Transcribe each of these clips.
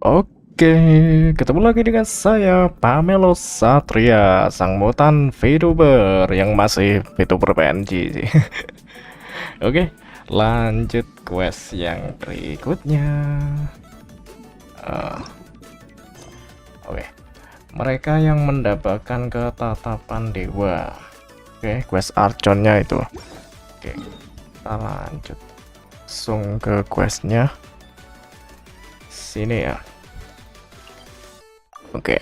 Oke, ketemu lagi dengan saya Pameloss Satria, sang mutan Vtuber yang masih Vtuber PNG sih. Oke, lanjut quest yang berikutnya. Eh, Oke, mereka yang mendambakan ketatapan dewa. Oke, quest Archonnya itu. Oke, kita lanjut langsung ke questnya. Sini ya. Oke.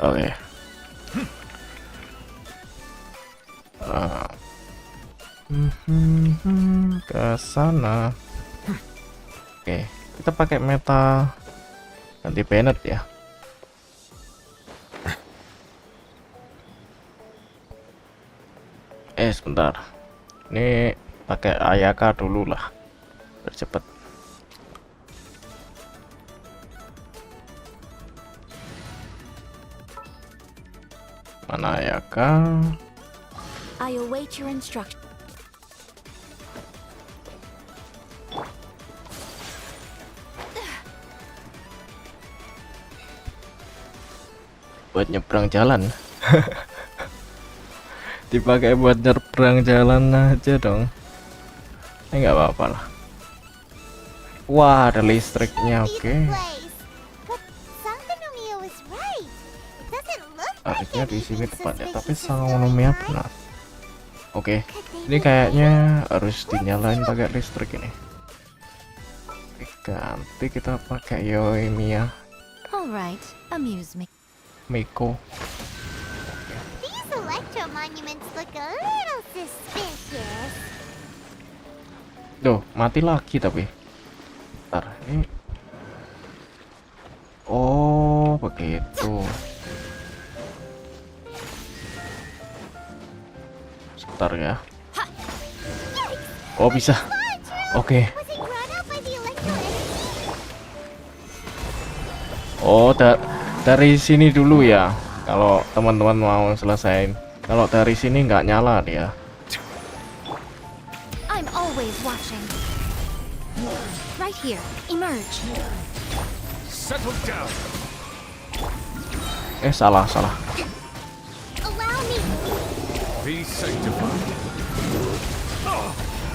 Oke. Ke sana. Oke, kita pakai meta ganti Bennett ya. Sebentar. Ini pakai Ayaka dulu lah. Biar cepet. Mana Ayaka? I await your instruction. Buat nyebrang jalan. Dipakai buat nyebrang jalan aja dong. Ini nggak apa-apa lah. Wah, ada listriknya. Oke. Harusnya di sini tepatnya, tapi Sangonomia benar. Oke, ini kayaknya harus dinyalain pakai listrik ini. Oke, ganti kita pakai Yoimiya Alright, amuse me. Miko. These electro monuments look a little suspicious. Duh, mati lagi tapi. Bentar, ini. Oh, begitu. Sebentar ya. Oh, bisa. Oke. Was it brought out by the electronics? Oh, dari sini dulu ya. Kalau teman-teman mau selesain. Kalau dari sini nggak nyala dia. I'm always watching. Right here, emerge. Settle down. Salah. Allow me. Be sanctified.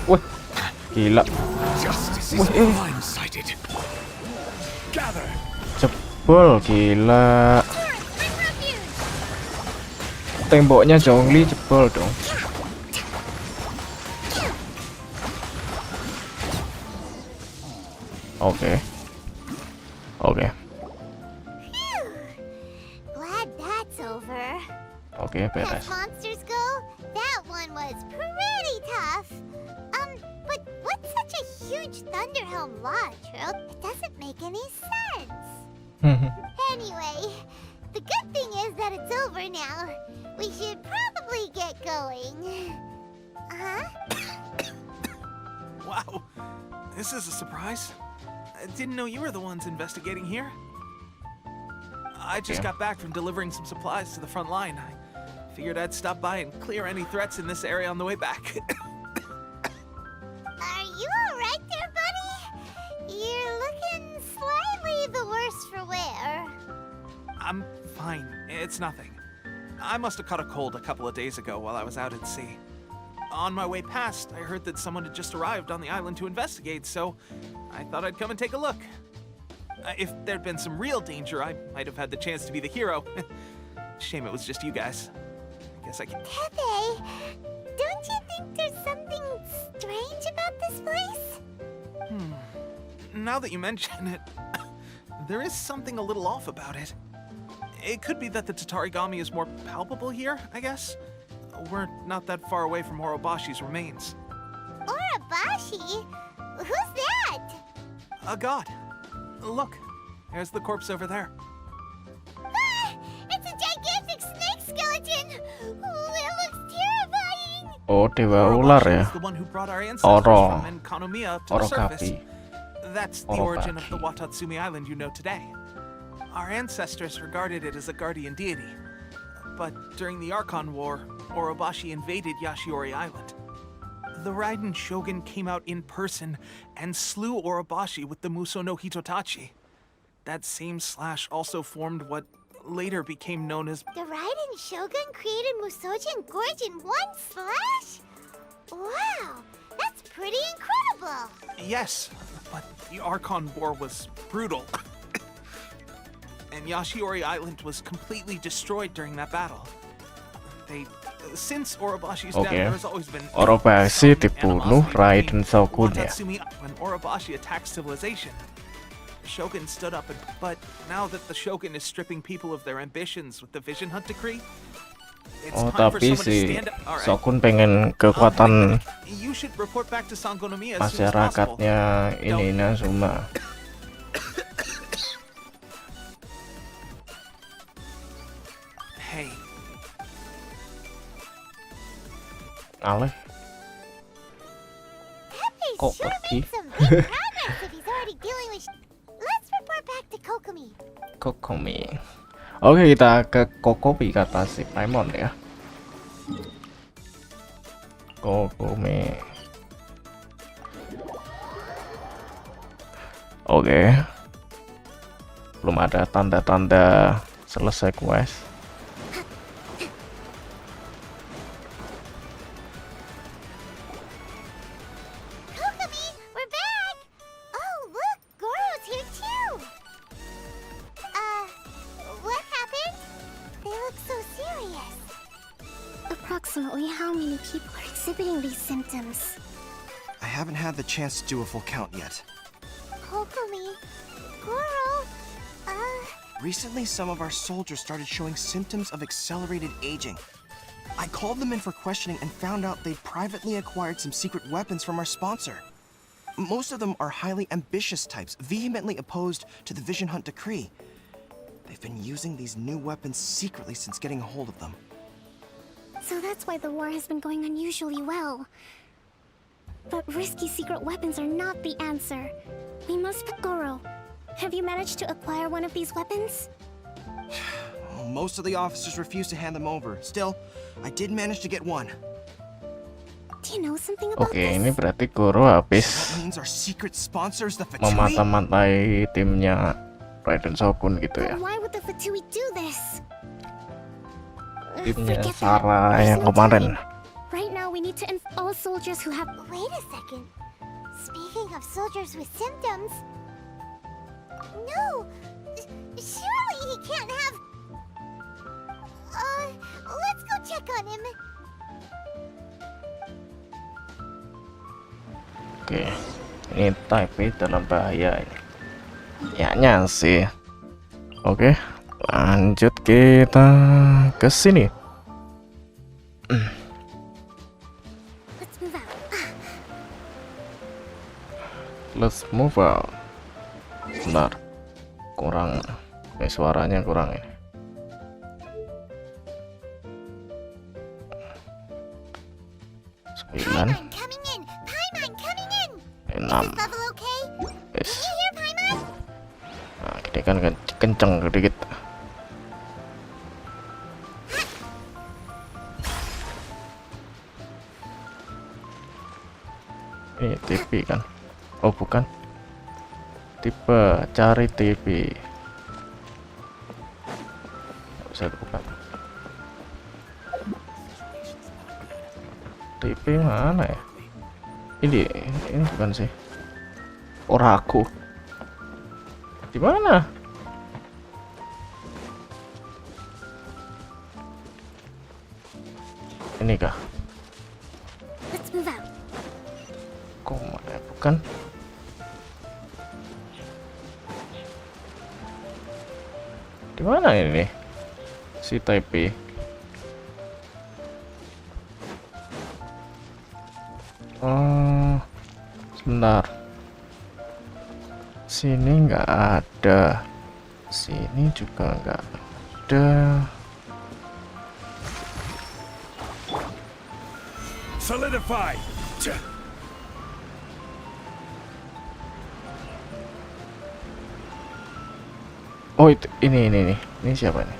Wah, gila. Justice is Wait. blindsided. Gather. Jebol, gila. Bring refuge. Temboknya Zhongli jebol dong. Oke. Glad that's over. Oke, As beres. monsters go, that one was pretty tough. But what's such a huge Thunderhelm lodge? It doesn't make any sense. Anyway, the good thing is that it's over now. We should probably get going. Huh? Wow, this is a surprise. I didn't know you were the ones investigating here. I just Yeah. got back from delivering some supplies to the front line. I figured I'd stop by and clear any threats in this area on the way back. Are you alright there, buddy? You're looking slightly the worse for wear. I'm fine. It's nothing. I must have caught a cold a couple of days ago while I was out at sea. On my way past, I heard that someone had just arrived on the island to investigate, so I thought I'd come and take a look. If there'd been some real danger, I might have had the chance to be the hero. Shame it was just you guys. I guess I can. Pepe, don't you think there's something strange about this place? Now that you mention it, there is something a little off about it. It could be that the Tatarigami is more palpable here, I guess. We're not that far away from Horobashi's remains. Orabashi? Who's that? A god. Look, there's the corpse over there. Ah, it's a gigantic snake skeleton! Oh, it looks terrifying! Oh, dewa ular ya. Horobashi is the one who brought our ancestors Oro. from Enkanomiya up to the surface. Orokapi. That's the origin of the Orobaki. Watatsumi Island you know today. Our ancestors regarded it as a guardian deity. but during the Archon War, Orobashi invaded Yashiori Island. The Raiden Shogun came out in person and slew Orobashi with the Muso no Hitotachi. That same slash also formed what later became known as... The Raiden Shogun created Musojin Gorge in one slash? Wow, that's pretty incredible! Yes, but the Archon War was brutal. And Yashiori Island was completely destroyed during that battle. Since Orobashi's death, there has always been Orobashi some dibunuh animosity Raiden between Shogun ya. Watatsumi. When Orobashi attacked civilization, the Shogun stood up but now that the Shogun is stripping people of their ambitions with the Vision Hunt decree, it's Oh, time for tapi someone to si stand up. All right. Shogun pengen kekuatan You should report back to Sangonomiya as soon as possible. masyarakatnya ini Inazuma. Hey, Aleh, Pepe kok sure pergi? made some big progress if he's already dealing with... Let's report back to Kokomi. Kokomi. Oke, kita ke Kokomi kata si Paimon ya. Kokomi. Oke. Belum ada tanda-tanda selesai quest. Kokomi, we're back! Oh, look, Goro's here too! What happened? They look so serious. Approximately how many people are exhibiting these symptoms? I haven't had the chance to do a full count yet. Kokomi, Goro, Recently, some of our soldiers started showing symptoms of accelerated aging. I called them in for questioning and found out they'd privately acquired some secret weapons from our sponsor. Most of them are highly ambitious types, vehemently opposed to the Vision Hunt decree. They've been using these new weapons secretly since getting a hold of them. So that's why the war has been going unusually well. But risky secret weapons are not the answer. We must... Goro, have you managed to acquire one of these weapons? Most of the officers refused to hand them over. Still, I did manage to get one. Do you know something about Oke, this? ini berarti Goro habis That means our secret sponsors, the Vtuber. memata-matai timnya Raiden Shogun gitu ya. But why would the Fatui do this? Timnya Forget that. Sarah There's yang no kemarin. time. Right now we need to all soldiers who have... wait a second. Speaking of soldiers with symptoms... No! Surely he can't have... let's go check on him. Oke, ini Taipei dalam bahaya ini. Kayaknya sih. Oke, lanjut kita ke sini. Let's move out. Let's move out. Benar, kurang. Suaranya kurang ini. Sembilan, Paimon coming in! Paimon coming in! enam. Is level okay? Yes. You hear Paimon? Nah, ini kan kenceng dikit. Ini TV kan? Oh bukan. Tipe cari TV. Nggak bisa buka. TV mana ya? Ini bukan sih. Oraku. Di mana? Ini kah? Let's move out. Kok mana? Bukan. Di mana ini? Si Taipei. Oh, sebentar. Sini nggak ada. Sini juga nggak ada. Solidify! Oh itu ini siapa nih?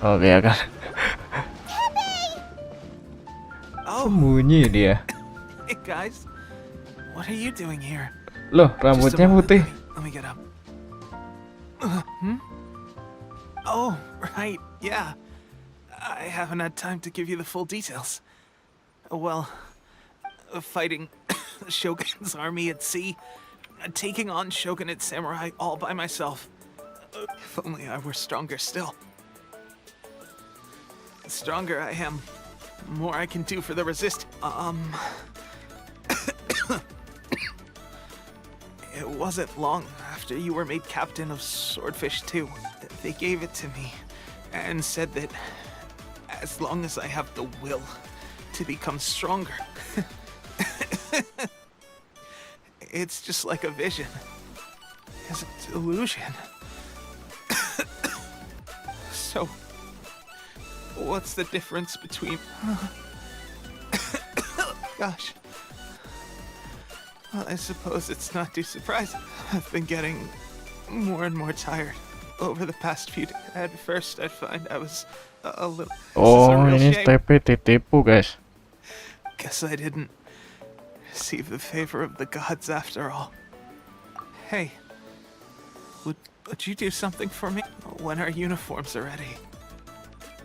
Oke ya kan. Oh, Sembunyi dia. hey guys. What are you doing here? Loh, Just a rambutnya moment, putih. Let me get up. Oh, right, yeah. I haven't had time to give you the full details. Well, fighting the Shogun's army at sea, taking on Shogunate samurai all by myself. If only I were stronger still. The stronger I am, the more I can do for the resist. It wasn't long after you were made captain of Swordfish 2 that they gave it to me and said that as long as I have the will to become stronger, it's just like a vision. It's a delusion. So, what's the difference between... Gosh. Well, I suppose it's not too surprising. I've been getting more and more tired over the past few days. At first, I'd find I was a little... Oh, This is a real ini shame. TP ditipu, guys. Guess I didn't receive the favor of the gods after all. Hey, would you do something for me? When our uniforms are ready,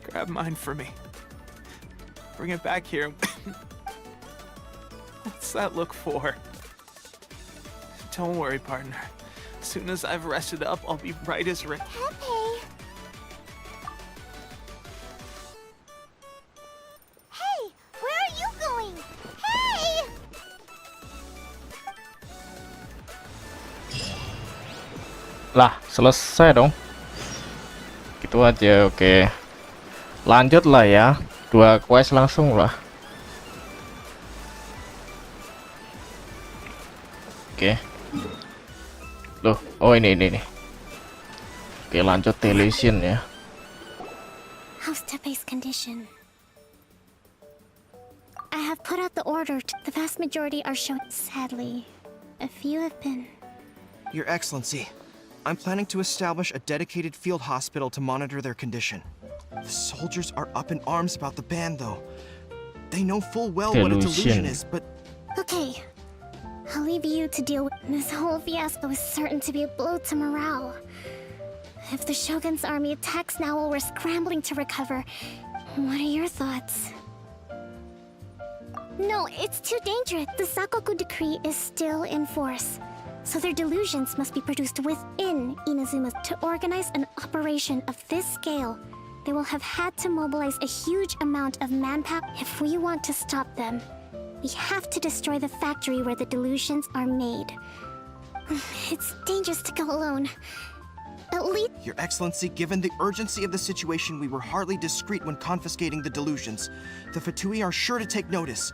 grab mine for me. Bring it back here. What's that look for? Don't worry, partner. As soon as I've rested up, I'll be right as rain. Pepe. Hey, where are you going? Hey! Lah, selesai dong. Gitu aja, oke. Lanjut lah ya. 2 quest langsung lah. Oke. Loh, oh ini nih. Oke, lanjut Delusion ya. How's Tepe's condition? I have put out the order. The vast majority are shown. Sadly, a few have been. Your Excellency, I'm planning to establish a dedicated field hospital to monitor their condition. The soldiers are up in arms about the ban, though. They know full well what a delusion Delusion. is, but Okay, I'll leave you to deal with this whole fiasco. Is certain to be a blow to morale. If the Shogun's army attacks now while we're scrambling to recover, what are your thoughts? No, it's too dangerous. The Sakoku decree is still in force, so their delusions must be produced within Inazuma. To organize an operation of this scale, they will have had to mobilize a huge amount of manpower. If we want to stop them, we have to destroy the factory where the delusions are made. It's dangerous to go alone. At least Your Excellency, given the urgency of the situation, we were hardly discreet when confiscating the delusions. The Fatui are sure to take notice.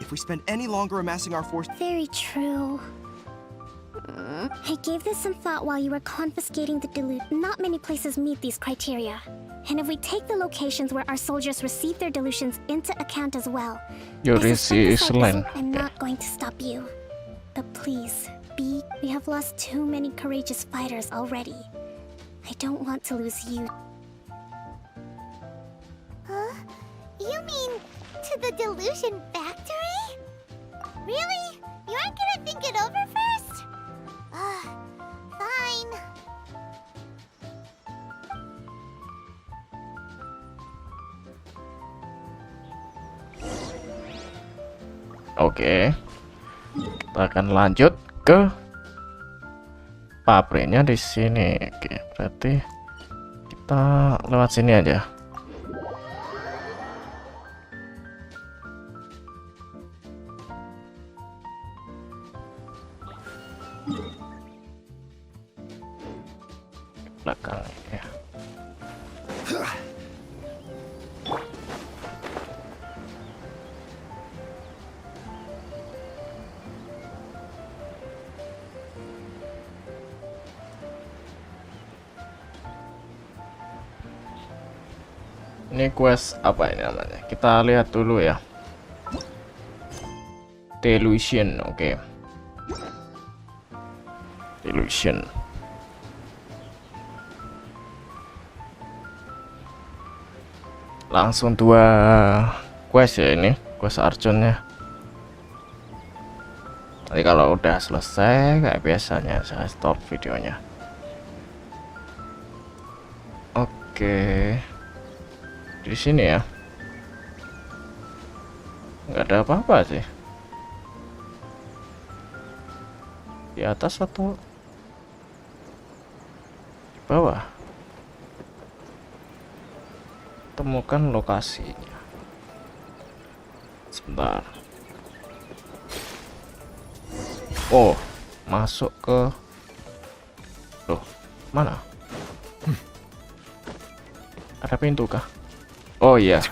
If we spend any longer amassing our force, very true. I gave this some thought while you were confiscating the delusion. Not many places meet these criteria. And if we take the locations where our soldiers receive their delusions into account as well, Your I suspect is aside land. from- I'm not going to stop you. But please, we have lost too many courageous fighters already. I don't want to lose you. Huh? You mean to the Delusion Factory? Really? You aren't gonna think it over first? Fine. Oke. Kita akan lanjut ke pabriknya di sini. Oke, berarti kita lewat sini aja. Belakang ya. Ini quest apa ini namanya? Kita lihat dulu ya. Delusion, oke. Delusion. Langsung 2 quest ya, ini quest Archonnya. Nanti kalau udah selesai kayak biasanya saya stop videonya. Oke, di sini ya nggak ada apa-apa sih. Di atas atau di bawah? Temukan lokasinya. Sebentar. Oh, masuk ke... Loh, mana? Ada pintu kah? Oh iya,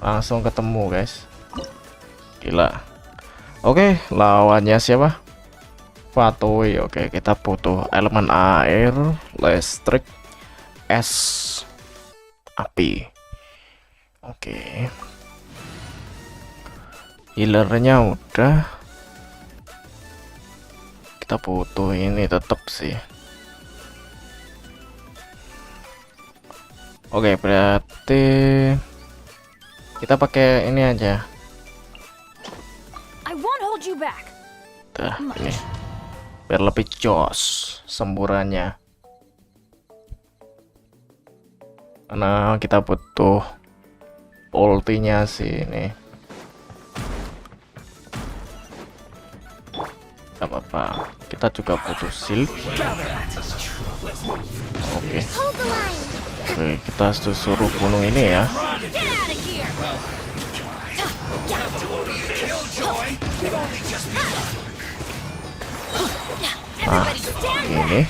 langsung ketemu guys. Gila. Oke, lawannya siapa? Fatui. Oke, kita butuh elemen air, listrik, es, api. Oke, healernya udah. Kita butuh ini tetap sih. Oke, berarti kita pakai ini aja. I won't hold you back. Dah, ini biar lebih jos semburannya. Karena kita butuh ultinya sih ini. Gak apa-apa, kita juga butuh shield. Oke. Oke, kita suruh bunuh ini ya. Nah, ini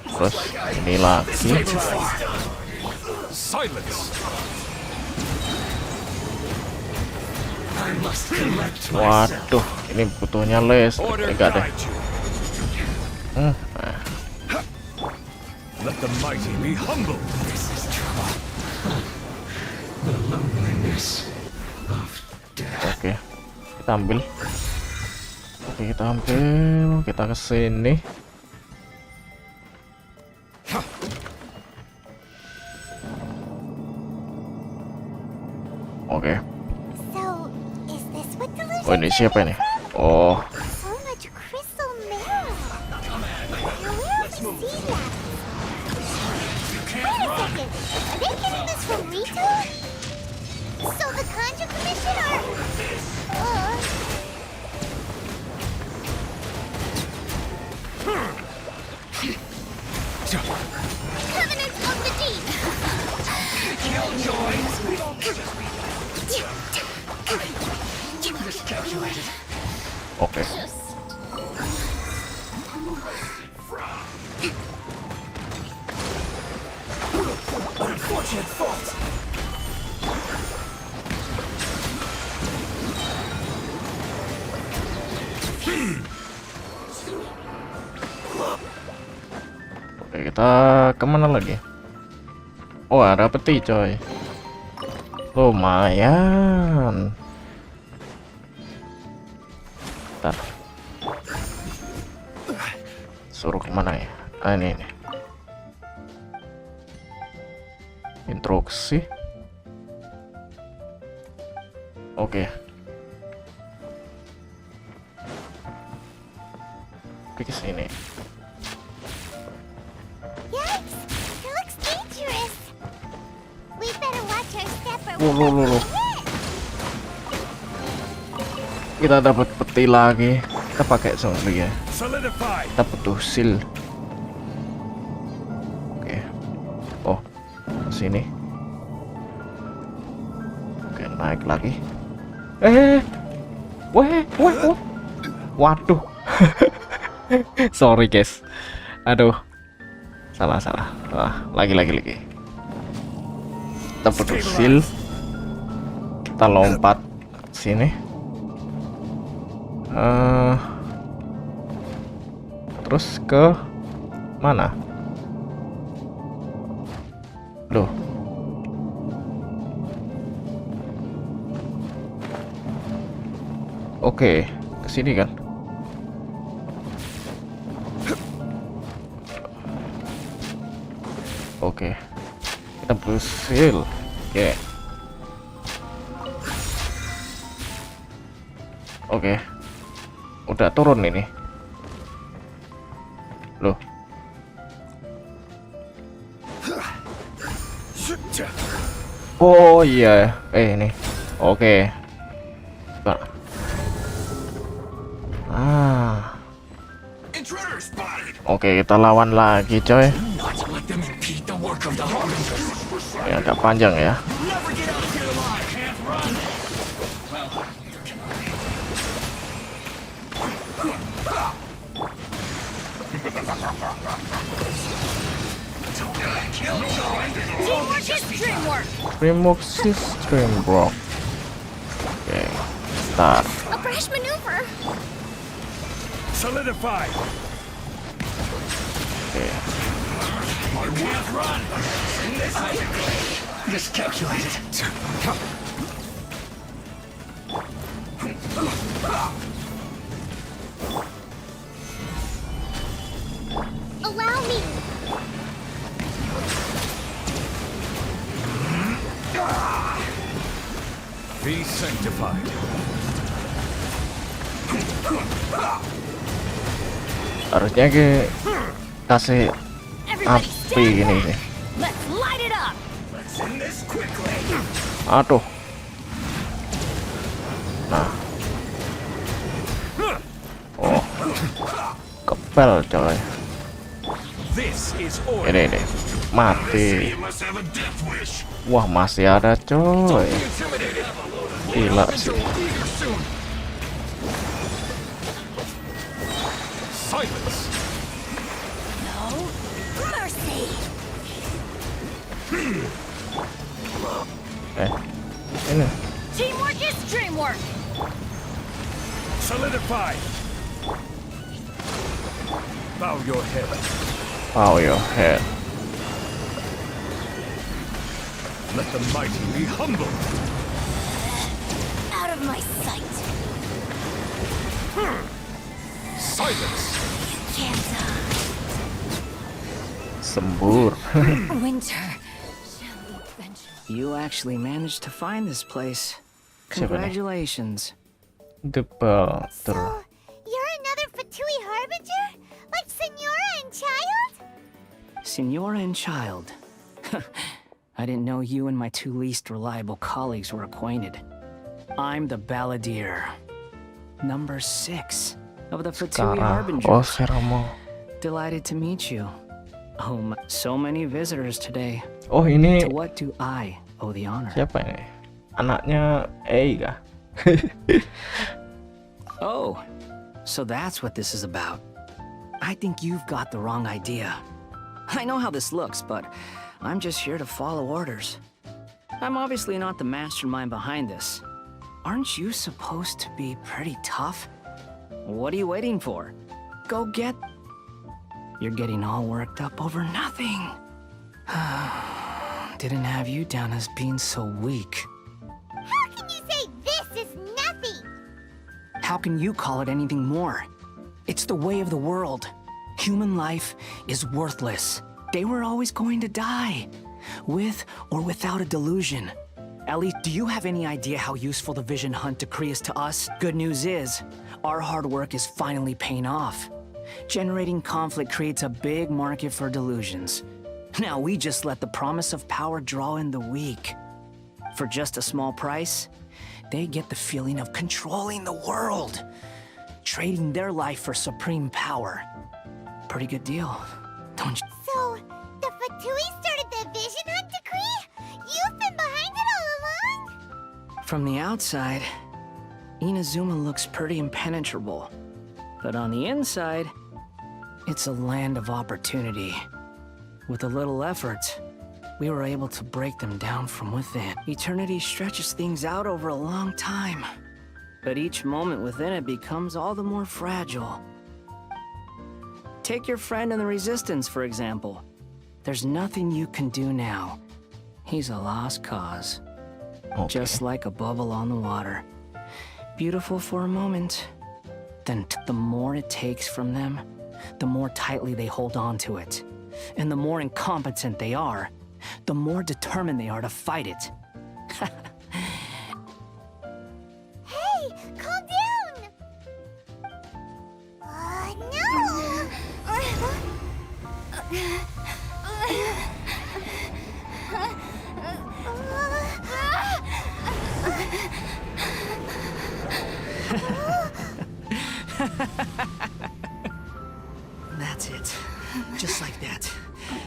terus ini lagi. Waduh, ini butuhnya les. Enggak deh. Nah. Let the mighty be humble. Oke, kita ambil. Oke, kita ambil. Kita ke sini. Oke. So, is this what Delusion Oh, ini siapa ini? Oh, so much crystal marrow? Now where have you seen that? Wait a second, are they getting this from Vtuber? So the Conjure Commission are... Covenants of the Deep! oke. Oke, kita kemana lagi? Oh, ada peti coy. Lumayan. Bentar. Suruh kemana ya? Ah, ini. Instruksi. Oke. Ke sini. Yikes! It looks dangerous! We better watch our step or Loh, we'll loh, loh. get hit! Kita dapat peti lagi. Kita pakai zombie ya. Solidify. Kita butuh shield. Oke. Oh, sini. Oke, naik lagi. Weh. Waduh. Sorry guys. Aduh. Salah. Lagi. Kita butuh shield. Kita lompat sini. Terus ke mana? Loh. Oke, ke sini kan? Oke. Kita berhasil. Oke. Oke. Udah turun ini. Loh. Oh iya. Ini. Oke. Nah. Intruder spotted. Oke, kita lawan lagi, coy. Not to let them impede the work of the Harbingers. Ya, agak panjang ya. Never get out of here alive. Can't run. Well, neither can I. Kill me. Teamwork is dreamwork. Remove system block. Oke. Start. A brash maneuver! Solidify. Oke. I can't run. Miscalculated. Allow me. Be sanctified. Harusnya kasih Everybody api stand gini back. sih. Let's light it up. Let's end this quickly. Aduh. Nah. Oh. Kepel coy. This is order. Ini. Mati. You must have a death wish. Wah, masih ada coy. Intimidated. Gila sih. Will be here soon. Silence. No mercy. Ini. Teamwork is dreamwork. Solidify. Bow your head. Power your head. Let the mighty be humble. Out of my sight. Silence. Can't Sembur. winter. Shall eventually. You actually managed to find this place. Siapa nih? Congratulations. The Belter. So, you're another Fatui Harbinger? Like Senora and Child? Senora and Child. I didn't know you and my two least reliable colleagues were acquainted. I'm the Balladeer. Number 6 of the Fatui Harbingers. Oh, sekarang mau. Delighted to meet you. Oh, so many visitors today. Oh, ini To what do I owe the honor? siapa ini? Anaknya Eiga. Oh, so that's what this is about. I think you've got the wrong idea. I know how this looks, but I'm just here to follow orders. I'm obviously not the mastermind behind this. Aren't you supposed to be pretty tough? What are you waiting for? Go get... You're getting all worked up over nothing. Didn't have you down as being so weak. How can you say this is nothing? How can you call it anything more? It's the way of the world. Human life is worthless. They were always going to die, with or without a delusion. Ellie, do you have any idea how useful the Vision Hunt decree is to us? Good news is, our hard work is finally paying off. Generating conflict creates a big market for delusions. Now we just let the promise of power draw in the weak. For just a small price, they get the feeling of controlling the world, trading their life for supreme power. Pretty good deal, don't you? So, the Fatui started the Vision Hunt decree? You've been behind it all along? From the outside, Inazuma looks pretty impenetrable. But on the inside, it's a land of opportunity. With a little effort, we were able to break them down from within. Eternity stretches things out over a long time, but each moment within it becomes all the more fragile. Take your friend in the Resistance, for example. There's nothing you can do now. He's a lost cause. Okay. Just like a bubble on the water. Beautiful for a moment. Then the more it takes from them, the more tightly they hold on to it. And the more incompetent they are, the more determined they are to fight it. Hey, calm down! That's it. Just like that.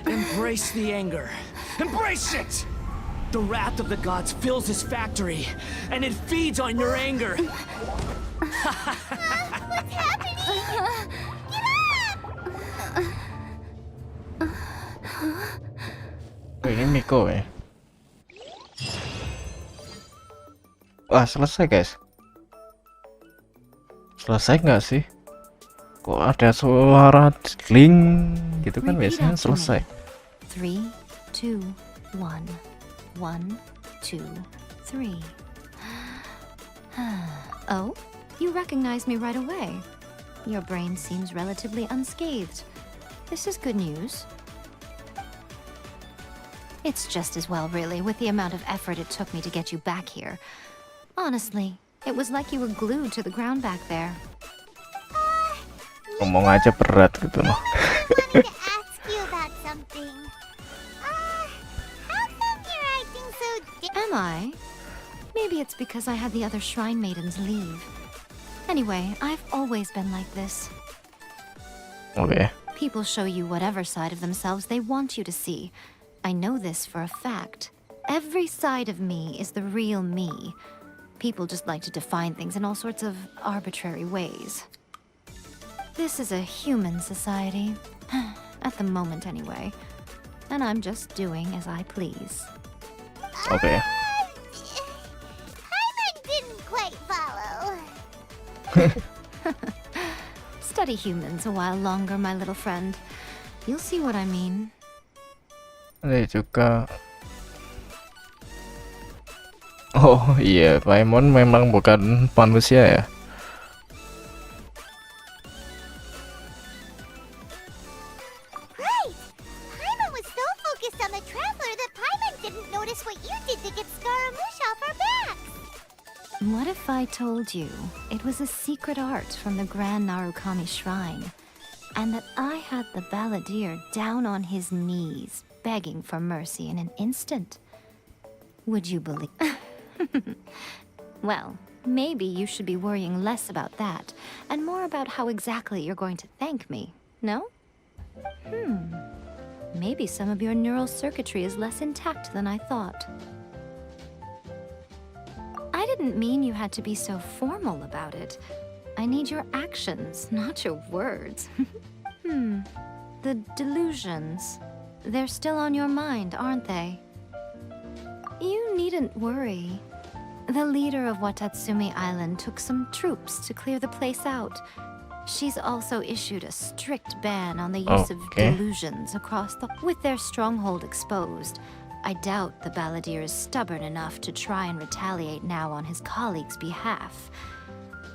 Embrace the anger. Embrace it! The wrath of the gods fills this factory, and it feeds on your anger. What's happening? Get up! Ini Miko ya. Wah, selesai guys. Selesai nggak sih? Kok ada suara ding gitu kan Repeat biasanya after me. selesai. 3, 2, 1. 1, 2, 3. Oh, you recognize me right away. Your brain seems relatively unscathed. This is good news. It's just as well, really, with the amount of effort it took me to get you back here. Honestly, it was like you were glued to the ground back there. Ngomong aja berat gitu loh. I wanted to ask you about something. How come you're acting so Am I? Maybe it's because I had the other shrine maidens leave. Anyway, I've always been like this. Oke. People show you whatever side of themselves they want you to see. I know this for a fact. Every side of me is the real me. People just like to define things in all sorts of arbitrary ways. This is a human society. At the moment, anyway. And I'm just doing as I please. Oke. Paimon didn't quite follow. Study humans a while longer, my little friend. You'll see what I mean. Ada juga. Oh iya, Paimon memang bukan manusia ya. Right! Paimon was so focused on the Traveler that Paimon didn't notice what you did to get Scaramouche off our backs. What if I told you it was a secret art from the Grand Narukami Shrine, and that I had the balladeer down on his knees, begging for mercy in an instant? Would you believe? Well, maybe you should be worrying less about that, and more about how exactly you're going to thank me, no? Maybe some of your neural circuitry is less intact than I thought. I didn't mean you had to be so formal about it. I need your actions, not your words. The delusions. They're still on your mind, aren't they? You needn't worry. The leader of Watatsumi Island took some troops to clear the place out. She's also issued a strict ban on the use of Okay. delusions across the... With their stronghold exposed, I doubt the balladeer is stubborn enough to try and retaliate now on his colleagues' behalf.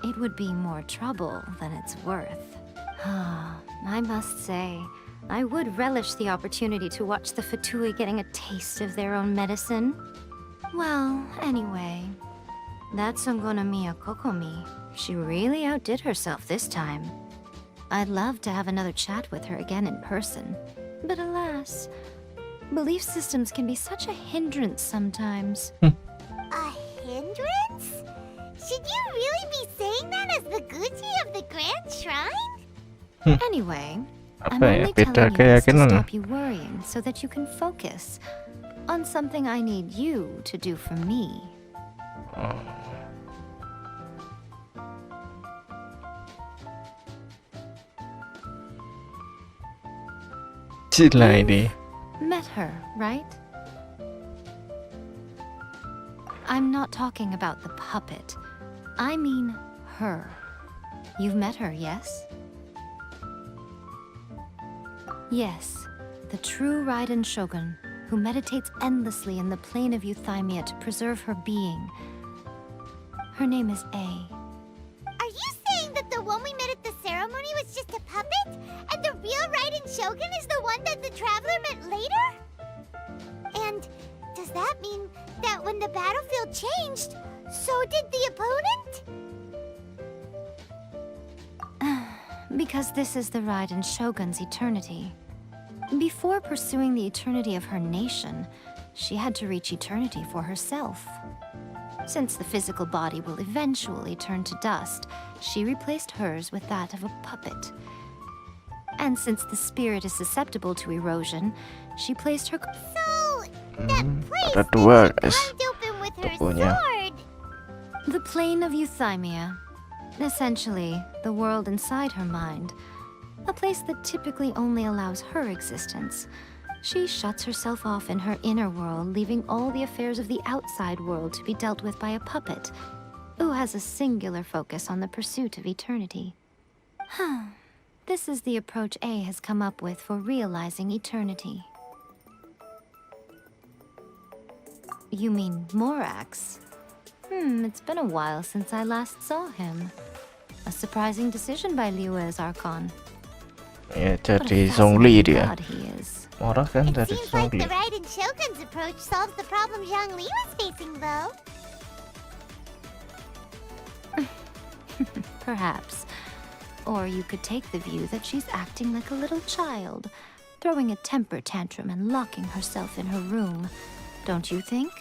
It would be more trouble than it's worth. I must say, I would relish the opportunity to watch the Fatui getting a taste of their own medicine. Well, anyway, that's Miya Kokomi. She really outdid herself this time. I'd love to have another chat with her again in person. But alas, belief systems can be such a hindrance sometimes. A hindrance? Should you really be saying that as the Gucci of the Grand Shrine? Anyway, I'm Apa ya, only beda telling you this to keyakinan. stop you worrying so that you can focus on something I need you to do for me. Gila ini. Met her, right? I'm not talking about the puppet. I mean her. You've met her, yes? Yes, the true Raiden Shogun, who meditates endlessly in the plane of Euthymia to preserve her being. Her name is A. Are you saying that the one we met at the ceremony was just a puppet? And the real Raiden Shogun is the one that the Traveler met later? And does that mean that when the battlefield changed, so did the opponent? Because this is the Raiden Shogun's eternity. Before pursuing the eternity of her nation, she had to reach eternity for herself. Since the physical body will eventually turn to dust, she replaced hers with that of a puppet. And since the spirit is susceptible to erosion, she placed her... So, that place ada that dua, she guys. climbed open with her Tubuhnya. sword. The plane of euthymia. Essentially, the world inside her mind. A place that typically only allows her existence. She shuts herself off in her inner world, leaving all the affairs of the outside world to be dealt with by a puppet, who has a singular focus on the pursuit of eternity. This is the approach A has come up with for realizing eternity. You mean Morax? It's been a while since I last saw him. A surprising decision by Liu as Archon. Ya, What a jadi Zhongli fascinating dia. god he is. Marah kan It dari seems like Zhongli. the Raiden Shogun's approach solves the problem Zhongli was facing, though. Perhaps. Or you could take the view that she's acting like a little child, throwing a temper tantrum and locking herself in her room. Don't you think?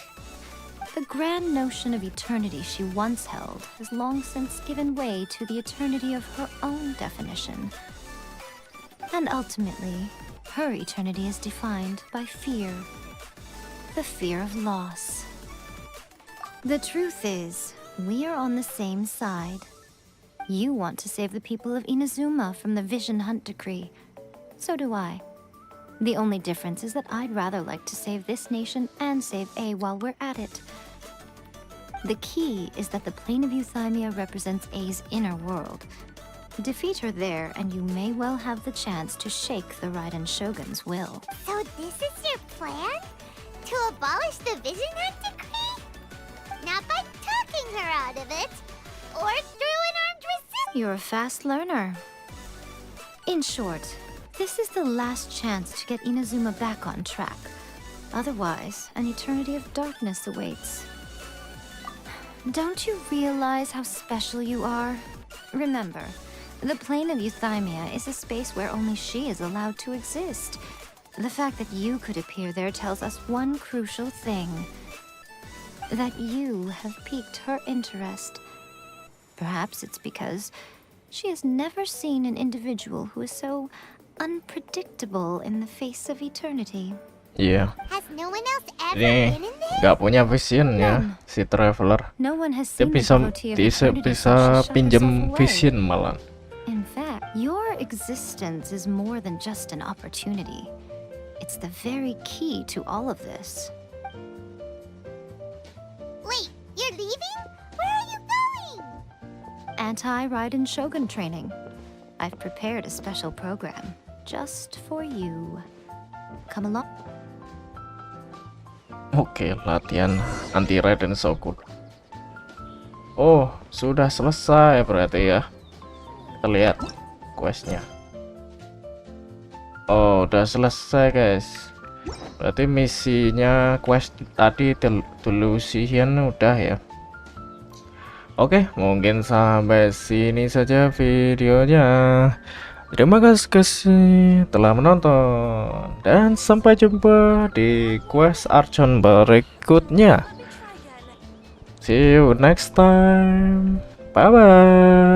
The grand notion of eternity she once held has long since given way to the eternity of her own definition. And ultimately, her eternity is defined by fear. The fear of loss. The truth is, we are on the same side. You want to save the people of Inazuma from the Vision Hunt decree. So do I. The only difference is that I'd rather like to save this nation and save A while we're at it. The key is that the plane of euthymia represents A's inner world. Defeat her there, and you may well have the chance to shake the Raiden Shogun's will. So this is your plan? To abolish the Vision Hunt decree? Not by talking her out of it, or through an armed resistance. You're a fast learner. In short, this is the last chance to get Inazuma back on track. Otherwise, an eternity of darkness awaits. Don't you realize how special you are? Remember, the plane of euthymia is a space where only she is allowed to exist. The fact that you could appear there tells us one crucial thing. That you have piqued her interest. Perhaps it's because she has never seen an individual who is so unpredictable in the face of eternity. Iya. Has no one else ever Ini been in there? nggak punya vision ya si Traveler. No one has Dia seen bisa the devotee of eternity bisa such shut pinjem herself away. vision malah. In fact, your existence is more than just an opportunity. It's the very key to all of this. Wait, you're leaving? Where are you going? Anti-Raiden Shogun training. I've prepared a special program just for you. Come along. Oke, latihan anti Raiden Shogun. Oh, sudah selesai berarti ya. Kita lihat questnya. Oh, udah selesai guys. Berarti misinya quest tadi Delusion udah ya. Oke, mungkin sampai sini saja videonya. Terima kasih telah menonton dan sampai jumpa di quest Archon berikutnya. See you next time. Bye bye.